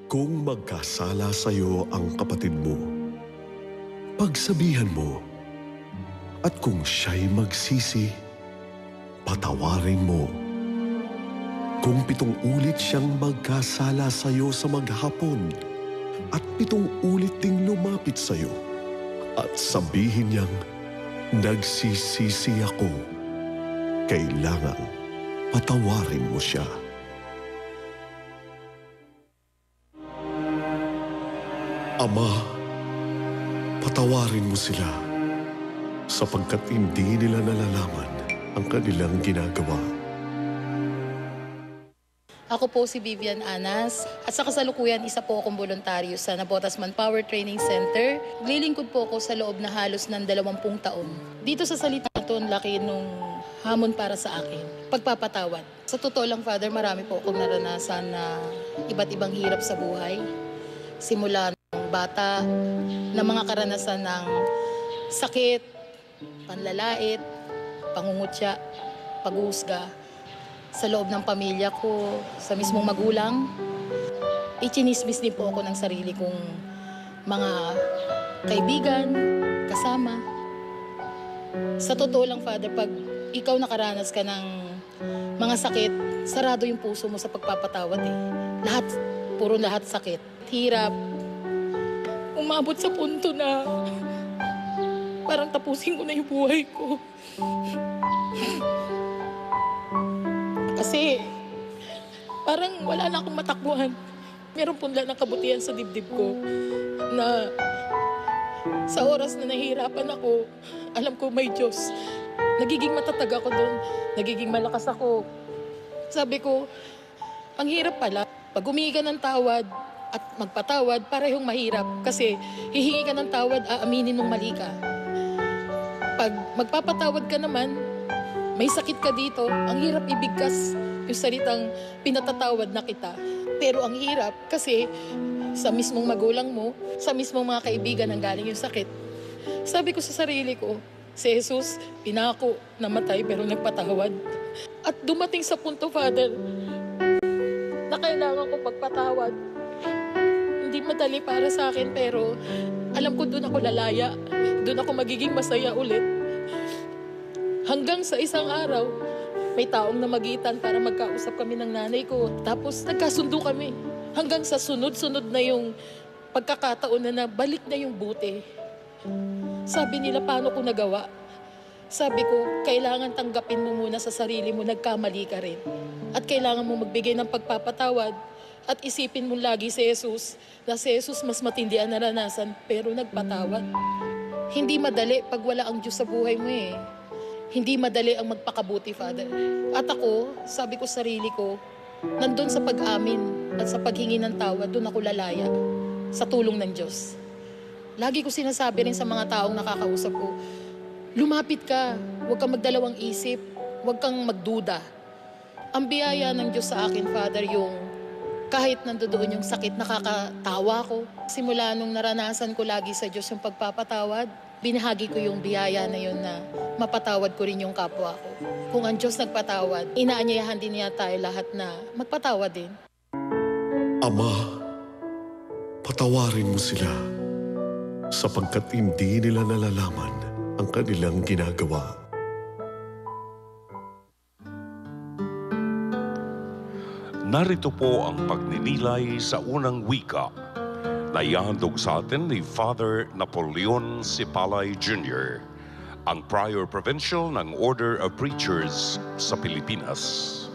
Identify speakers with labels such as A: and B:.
A: Kung magkasala sa iyo ang kapatid mo, pagsabihan mo, at kung siya'y magsisi, patawarin mo. Kung 7 ulit siyang magkasala sa iyo sa maghapon, at 7 ulit ding lumapit sa iyo, at sabihin niyang, nagsisisi ako, kailangang patawarin mo siya. Ama, patawarin mo sila sapagkat hindi nila nalalaman ang kanilang ginagawa.
B: Ako po si Vivian Anas at sa kasalukuyan isa po akong voluntaryo sa Nabotas Manpower Training Center. Naglilingkod po ako sa loob na halos ng 20 taon. Dito sa salita ito, ang laki nung hamon para sa akin. Pagpapatawad. Sa totoo lang, Father, marami po akong naranasan na iba't ibang hirap sa buhay. Simula ng bata, na mga karanasan ng sakit, panlalait, pangungutya, paghuhusga sa loob ng pamilya ko, sa mismong magulang. Ichinismis din po ako ng sarili kong mga kaibigan, kasama. Sa totoo lang, Father, pag ikaw nakaranas ka ng mga sakit, sarado yung puso mo sa pagpapatawad eh. Puro lahat sakit. Hirap. Umabot sa punto na parang tapusin ko na yung buhay ko. Kasi parang wala na akong matakbuhan. Meron punla ng kabutihan sa dibdib ko na sa oras na nahihirapan ako, alam ko may Diyos. Nagiging matatag ako doon. Nagiging malakas ako. Sabi ko, ang hirap pala. Pag humingi ka ng tawad at magpatawad, parehong mahirap. Kasi hihingi ka ng tawad, aaminin mong mali ka. Pag magpapatawad ka naman, may sakit ka dito, ang hirap ibigkas yung salitang pinatatawad na kita. Pero ang hirap kasi sa mismong magulang mo, sa mismong mga kaibigan ang galing yung sakit. Sabi ko sa sarili ko, si Jesus, pinako, namatay pero nagpatawad. At dumating sa punto, Father, na kailangan ko pagpatawad. Hindi madali para sa akin pero alam ko doon ako lalaya. Doon ako magiging masaya ulit. Hanggang sa isang araw, may taong namagitan para magkausap kami ng nanay ko. Tapos nagkasundo kami. Hanggang sa sunod-sunod na yung pagkakataon na balik na yung buti. Sabi nila, paano ko nagawa? Sabi ko, kailangan tanggapin mo muna sa sarili mo, nagkamali ka rin. At kailangan mo magbigay ng pagpapatawad. At isipin mo lagi si Jesus, na si Jesus mas matindi ang naranasan, pero nagpatawad. Hindi madali pag wala ang Diyos sa buhay mo eh. Hindi madali ang magpakabuti, Father. At ako, sabi ko sa sarili ko, nandun sa pag-amin at sa paghingi ng tawad, doon ako lalaya sa tulong ng Diyos. Lagi ko sinasabi rin sa mga taong nakakausap ko, lumapit ka, huwag kang magdalawang isip, huwag kang magduda. Ang biyaya ng Diyos sa akin, Father, yung kahit nandoon yung sakit, nakakatawa ko. Simula nung naranasan ko lagi sa Diyos yung pagpapatawad, binahagi ko yung biyaya na yun na mapatawad ko rin yung kapwa ko. Kung ang Diyos nagpatawad, inaanyayahan din niya tayo lahat na magpatawad din.
A: Ama, patawarin mo sila sapagkat hindi nila nalalaman ang kanilang ginagawa.
C: Narito po ang pagninilay sa unang wika na ihahandog sa atin ni Father Napoleon Sipalay Jr., ang Prior Provincial ng Order of Preachers sa Pilipinas.